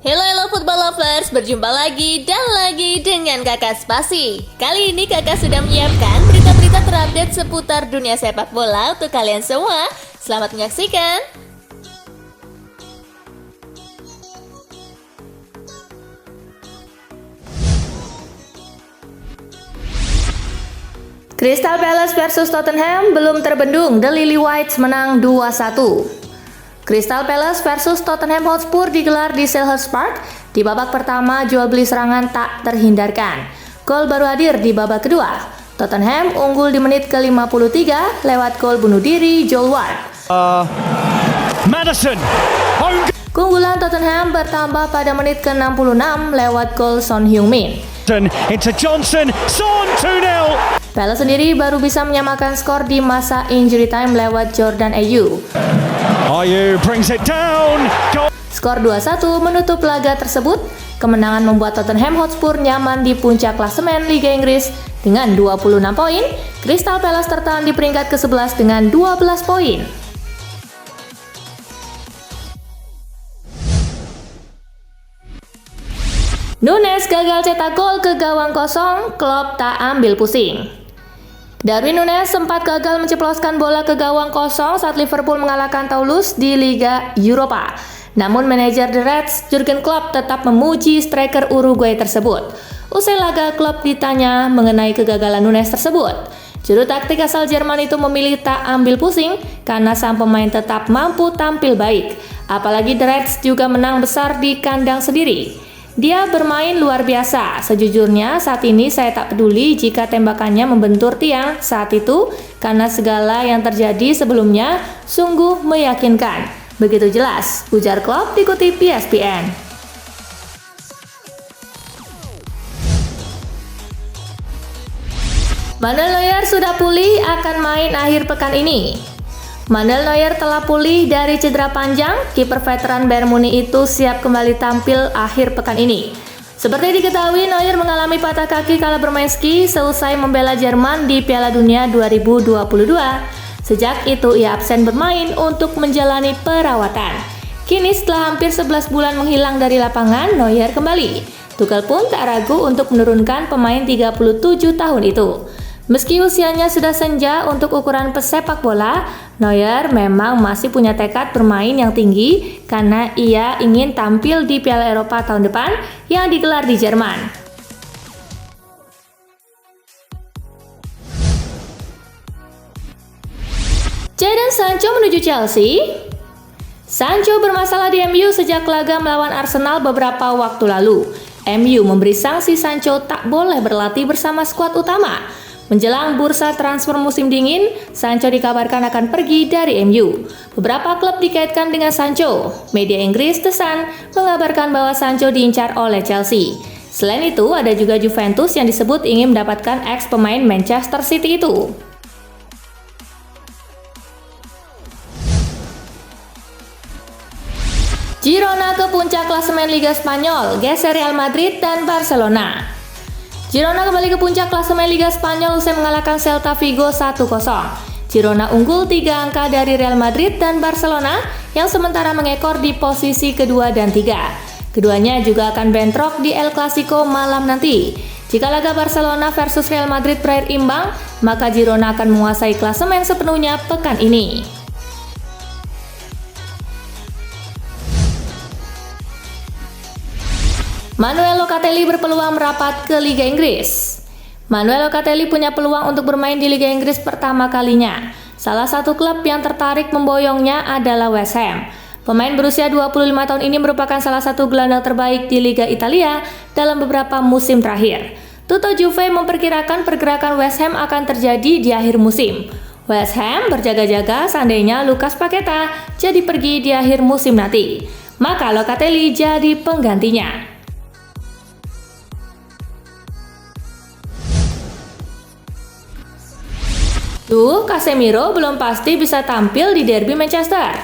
Hello football lovers, berjumpa lagi dan lagi dengan Kakak Spasi. Kali ini Kakak sudah menyiapkan berita-berita terupdate seputar dunia sepak bola untuk kalian semua. Selamat menyaksikan. Crystal Palace versus Tottenham belum terbendung, The Lily Whites menang 2-1. Crystal Palace versus Tottenham Hotspur digelar di Selhurst Park. Di babak pertama, jual beli serangan tak terhindarkan. Gol baru hadir di babak kedua. Tottenham unggul di menit ke-53 lewat gol bunuh diri Joel Ward. Maddison. Keunggulan Tottenham bertambah pada menit ke-66 lewat gol Son Heung-min. Into Johnson. Son 2-0. Palace sendiri baru bisa menyamakan skor di masa injury time lewat Jordan Ayew. Ayew brings it down. Skor 2-1 menutup laga tersebut. Kemenangan membuat Tottenham Hotspur nyaman di puncak klasemen Liga Inggris dengan 26 poin. Crystal Palace tertahan di peringkat ke-11 dengan 12 poin. Nunes gagal cetak gol ke gawang kosong, Klopp tak ambil pusing. Darwin Nunes sempat gagal menceploskan bola ke gawang kosong saat Liverpool mengalahkan Toulouse di Liga Eropa. Namun manajer The Reds, Jurgen Klopp tetap memuji striker Uruguay tersebut. Usai laga, Klopp ditanya mengenai kegagalan Nunes tersebut. Juru taktik asal Jerman itu memilih tak ambil pusing karena sang pemain tetap mampu tampil baik. Apalagi The Reds juga menang besar di kandang sendiri. Dia bermain luar biasa. Sejujurnya saat ini saya tak peduli jika tembakannya membentur tiang saat itu karena segala yang terjadi sebelumnya sungguh meyakinkan. Begitu jelas, ujar Klopp dikutip ESPN. Manuel Neuer sudah pulih akan main akhir pekan ini. Manuel Neuer telah pulih dari cedera panjang. Kiper veteran Bayern Munich itu siap kembali tampil akhir pekan ini. Seperti diketahui, Neuer mengalami patah kaki kala bermain ski seusai membela Jerman di Piala Dunia 2022. Sejak itu ia absen bermain untuk menjalani perawatan. Kini setelah hampir 11 bulan menghilang dari lapangan, Neuer kembali. Tuchel pun tak ragu untuk menurunkan pemain 37 tahun itu. Meski usianya sudah senja untuk ukuran pesepak bola, Neuer memang masih punya tekad bermain yang tinggi karena ia ingin tampil di Piala Eropa tahun depan yang digelar di Jerman. Jadon Sancho menuju Chelsea. Sancho bermasalah di MU sejak laga melawan Arsenal beberapa waktu lalu. MU memberi sanksi Sancho tak boleh berlatih bersama skuad utama. Menjelang bursa transfer musim dingin, Sancho dikabarkan akan pergi dari MU. Beberapa klub dikaitkan dengan Sancho. Media Inggris The Sun mengabarkan bahwa Sancho diincar oleh Chelsea. Selain itu, ada juga Juventus yang disebut ingin mendapatkan ex pemain Manchester City itu. Girona ke puncak klasemen Liga Spanyol, geser Real Madrid dan Barcelona. Girona kembali ke puncak klasemen Liga Spanyol usai mengalahkan Celta Vigo 1-0. Girona unggul 3 angka dari Real Madrid dan Barcelona yang sementara mengekor di posisi kedua dan 3. Keduanya juga akan bentrok di El Clasico malam nanti. Jika laga Barcelona versus Real Madrid berakhir imbang, maka Girona akan menguasai klasemen sepenuhnya pekan ini. Manuel Locatelli berpeluang merapat ke Liga Inggris. Manuel Locatelli punya peluang untuk bermain di Liga Inggris pertama kalinya. Salah satu klub yang tertarik memboyongnya adalah West Ham. Pemain berusia 25 tahun ini merupakan salah satu gelandang terbaik di Liga Italia dalam beberapa musim terakhir. Tuto Juve memperkirakan pergerakan West Ham akan terjadi di akhir musim. West Ham berjaga-jaga seandainya Lucas Paqueta jadi pergi di akhir musim nanti. Maka Locatelli jadi penggantinya. Casemiro belum pasti bisa tampil di derby Manchester.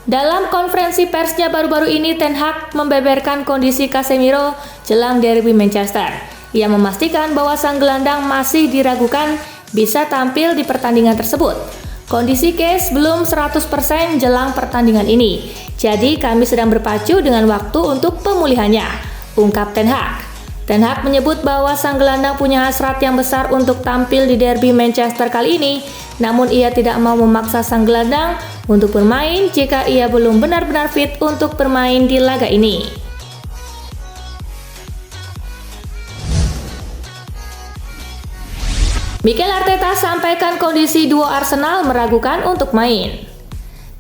Dalam konferensi persnya baru-baru ini, Ten Hag membeberkan kondisi Casemiro jelang derby Manchester. Ia memastikan bahwa sang gelandang masih diragukan bisa tampil di pertandingan tersebut. Kondisi Kees belum 100% jelang pertandingan ini, jadi kami sedang berpacu dengan waktu untuk pemulihannya, ungkap Ten Hag. Ten Hag menyebut bahwa sang gelandang punya hasrat yang besar untuk tampil di derby Manchester kali ini, namun ia tidak mau memaksa sang gelandang untuk bermain jika ia belum benar-benar fit untuk bermain di laga ini. Mikel Arteta sampaikan kondisi duo Arsenal meragukan untuk main.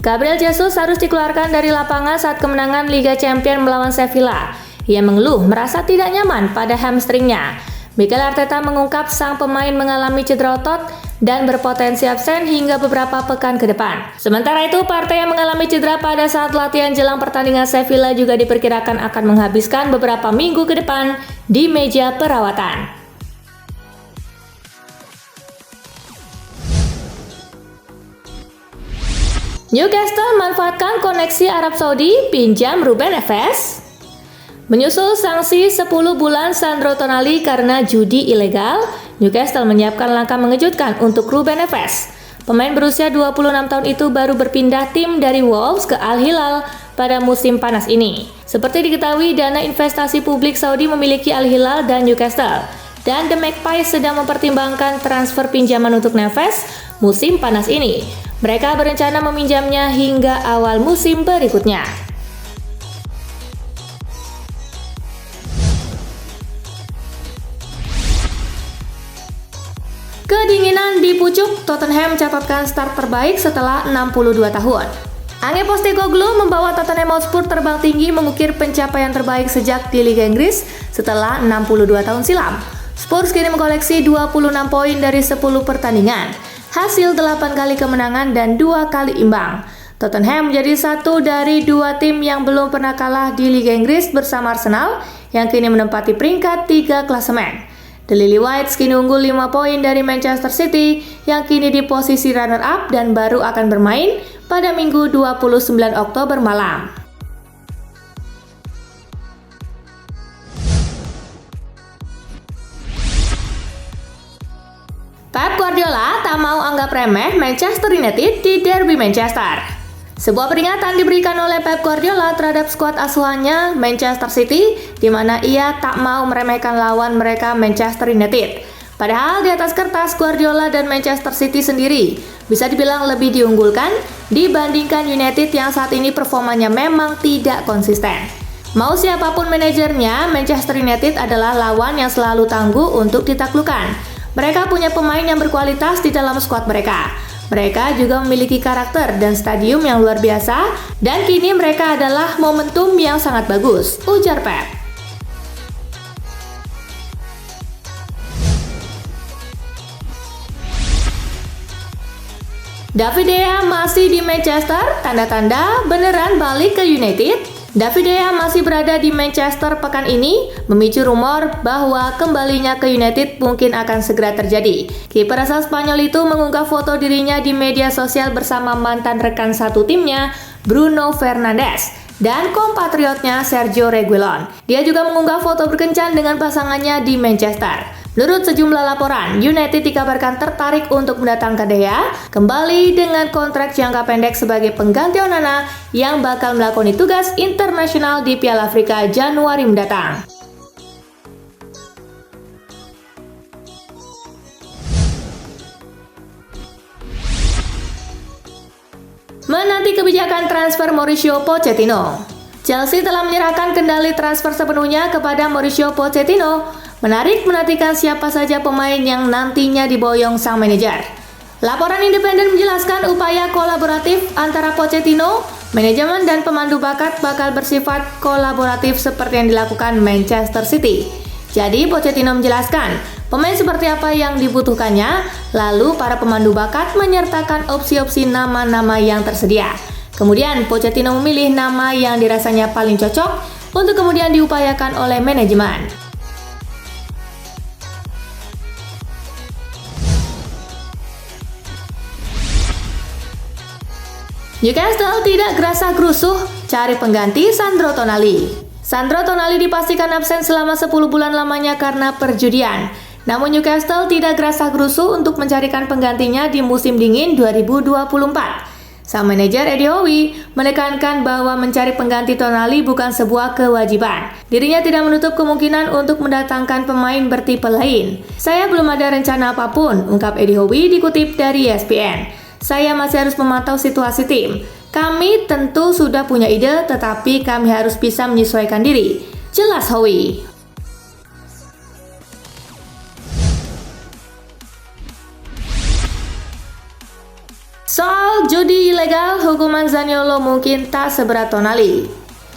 Gabriel Jesus harus dikeluarkan dari lapangan saat kemenangan Liga Champions melawan Sevilla. Ia mengeluh merasa tidak nyaman pada hamstringnya. Mikel Arteta mengungkap sang pemain mengalami cedera otot dan berpotensi absen hingga beberapa pekan ke depan. Sementara itu, Partey yang mengalami cedera pada saat latihan jelang pertandingan Sevilla juga diperkirakan akan menghabiskan beberapa minggu ke depan di meja perawatan. Newcastle manfaatkan koneksi Arab Saudi pinjam Ruben Neves. Menyusul sanksi 10 bulan Sandro Tonali karena judi ilegal, Newcastle menyiapkan langkah mengejutkan untuk Ruben Neves. Pemain berusia 26 tahun itu baru berpindah tim dari Wolves ke Al Hilal pada musim panas ini. Seperti diketahui, dana investasi publik Saudi memiliki Al Hilal dan Newcastle, dan The Magpies sedang mempertimbangkan transfer pinjaman untuk Neves musim panas ini. Mereka berencana meminjamnya hingga awal musim berikutnya. Kedinginan di pucuk, Tottenham mencatatkan start terbaik setelah 62 tahun. Ange Postecoglou membawa Tottenham Hotspur terbang tinggi mengukir pencapaian terbaik sejak di Liga Inggris setelah 62 tahun silam. Spurs kini mengkoleksi 26 poin dari 10 pertandingan, hasil 8 kali kemenangan dan 2 kali imbang. Tottenham menjadi satu dari 2 tim yang belum pernah kalah di Liga Inggris bersama Arsenal yang kini menempati peringkat 3 klasemen. The Lily Whites kini unggul 5 poin dari Manchester City yang kini di posisi runner-up dan baru akan bermain pada Minggu 29 Oktober malam. Pep Guardiola tak mau anggap remeh Manchester United di derby Manchester. Sebuah peringatan diberikan oleh Pep Guardiola terhadap skuad asuhannya Manchester City, di mana ia tak mau meremehkan lawan mereka Manchester United. Padahal di atas kertas Guardiola dan Manchester City sendiri bisa dibilang lebih diunggulkan dibandingkan United yang saat ini performanya memang tidak konsisten. Mau siapapun manajernya, Manchester United adalah lawan yang selalu tangguh untuk ditaklukkan. Mereka punya pemain yang berkualitas di dalam skuad mereka. Mereka juga memiliki karakter dan stadium yang luar biasa, dan kini mereka adalah momentum yang sangat bagus, ujar Pep. David De Gea masih di Manchester, tanda-tanda beneran balik ke United. David De Gea masih berada di Manchester pekan ini, memicu rumor bahwa kembalinya ke United mungkin akan segera terjadi. Kiper asal Spanyol itu mengunggah foto dirinya di media sosial bersama mantan rekan satu timnya, Bruno Fernandes, dan kompatriotnya Sergio Reguilon. Dia juga mengunggah foto berkencan dengan pasangannya di Manchester. Menurut sejumlah laporan, United dikabarkan tertarik untuk mendatangkan De Gea kembali dengan kontrak jangka pendek sebagai pengganti Onana yang bakal melakoni tugas internasional di Piala Afrika Januari mendatang. Menanti kebijakan transfer Mauricio Pochettino. Chelsea telah menyerahkan kendali transfer sepenuhnya kepada Mauricio Pochettino. Menarik menantikan siapa saja pemain yang nantinya diboyong sang manajer. Laporan independen menjelaskan upaya kolaboratif antara Pochettino, manajemen dan pemandu bakat bakal bersifat kolaboratif seperti yang dilakukan Manchester City. Jadi Pochettino menjelaskan pemain seperti apa yang dibutuhkannya, lalu para pemandu bakat menyertakan opsi-opsi nama-nama yang tersedia. Kemudian Pochettino memilih nama yang dirasanya paling cocok untuk kemudian diupayakan oleh manajemen. Newcastle tidak gerasa-gerusuh cari pengganti Sandro Tonali. Sandro Tonali dipastikan absen selama 10 bulan lamanya karena perjudian. Namun Newcastle tidak gerasa-gerusu untuk mencarikan penggantinya di musim dingin 2024. Sang manajer Eddie Howe menekankan bahwa mencari pengganti Tonali bukan sebuah kewajiban. Dirinya tidak menutup kemungkinan untuk mendatangkan pemain bertipe lain. Saya belum ada rencana apapun, ungkap Eddie Howe dikutip dari ESPN. Saya masih harus memantau situasi tim. Kami tentu sudah punya ide, tetapi kami harus bisa menyesuaikan diri. Jelas Howe. Soal judi ilegal, hukuman Zaniolo mungkin tak seberat Tonali.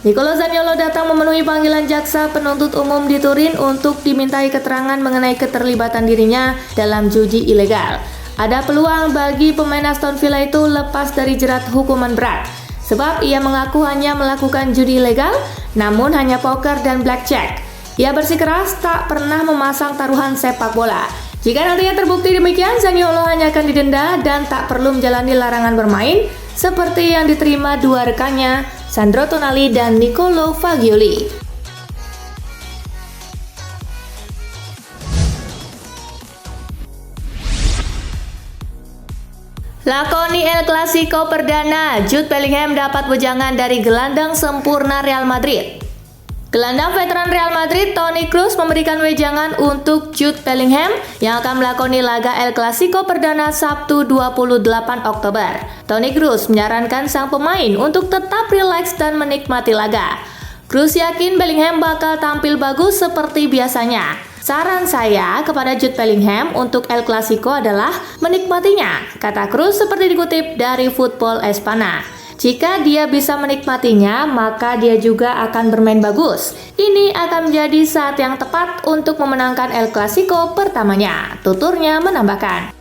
Nicolo Zaniolo datang memenuhi panggilan jaksa penuntut umum di Turin untuk dimintai keterangan mengenai keterlibatan dirinya dalam judi ilegal. Ada peluang bagi pemain Aston Villa itu lepas dari jerat hukuman berat, sebab ia mengaku hanya melakukan judi ilegal, namun hanya poker dan blackjack. Ia bersikeras tak pernah memasang taruhan sepak bola. Jika nantinya terbukti demikian, Zaniolo hanya akan didenda dan tak perlu menjalani larangan bermain seperti yang diterima dua rekannya, Sandro Tonali dan Nicolo Fagioli. Lakoni El Clasico perdana, Jude Bellingham dapat wejangan dari gelandang sempurna Real Madrid. Gelandang veteran Real Madrid Toni Kroos memberikan wejangan untuk Jude Bellingham yang akan melakoni laga El Clasico perdana Sabtu 28 Oktober. Toni Kroos menyarankan sang pemain untuk tetap rileks dan menikmati laga. Kroos yakin Bellingham bakal tampil bagus seperti biasanya. Saran saya kepada Jude Bellingham untuk El Clasico adalah menikmatinya, kata Kroos seperti dikutip dari Football Espana. Jika dia bisa menikmatinya, maka dia juga akan bermain bagus. Ini akan menjadi saat yang tepat untuk memenangkan El Clasico pertamanya, tuturnya menambahkan.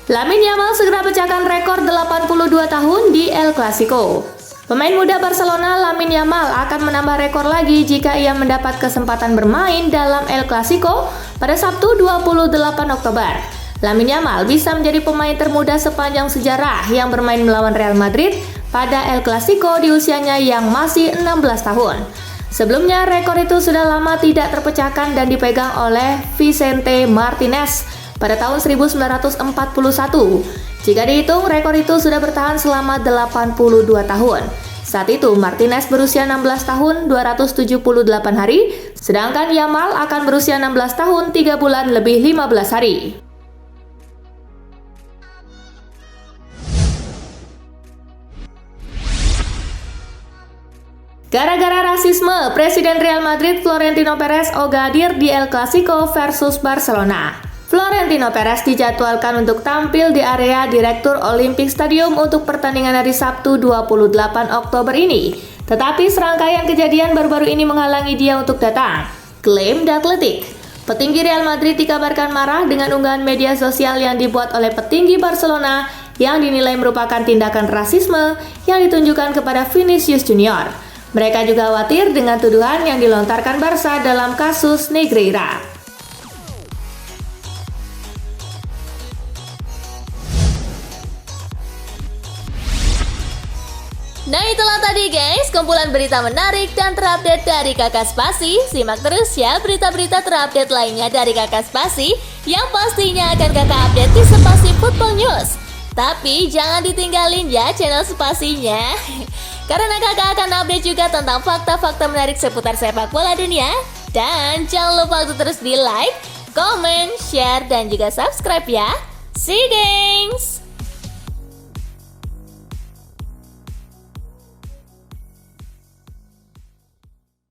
Lamine Yamal segera pecahkan rekor 82 tahun di El Clasico. Pemain muda Barcelona Lamine Yamal akan menambah rekor lagi jika ia mendapat kesempatan bermain dalam El Clasico pada Sabtu 28 Oktober. Lamine Yamal bisa menjadi pemain termuda sepanjang sejarah yang bermain melawan Real Madrid pada El Clasico di usianya yang masih 16 tahun. Sebelumnya, rekor itu sudah lama tidak terpecahkan dan dipegang oleh Vicente Martinez pada tahun 1941. Jika dihitung, rekor itu sudah bertahan selama 82 tahun. Saat itu, Martinez berusia 16 tahun 278 hari, sedangkan Yamal akan berusia 16 tahun 3 bulan lebih 15 hari. Gara-gara rasisme, Presiden Real Madrid Florentino Perez ogadir di El Clasico versus Barcelona. Florentino Perez dijadwalkan untuk tampil di area Direktur Olympic Stadium untuk pertandingan hari Sabtu 28 Oktober ini. Tetapi serangkaian kejadian baru-baru ini menghalangi dia untuk datang, klaim The Athletic. Petinggi Real Madrid dikabarkan marah dengan unggahan media sosial yang dibuat oleh petinggi Barcelona yang dinilai merupakan tindakan rasisme yang ditunjukkan kepada Vinicius Junior. Mereka juga khawatir dengan tuduhan yang dilontarkan Barca dalam kasus Negreira. Nah itulah tadi guys, kumpulan berita menarik dan terupdate dari Kakak Spasi. Simak terus ya berita-berita terupdate lainnya dari Kakak Spasi yang pastinya akan Kakak update di Spasi Football News. Tapi jangan ditinggalin ya channel Spasinya, karena Kakak akan update juga tentang fakta-fakta menarik seputar sepak bola dunia. Dan jangan lupa untuk terus di like, comment, share, dan juga subscribe ya. See you guys!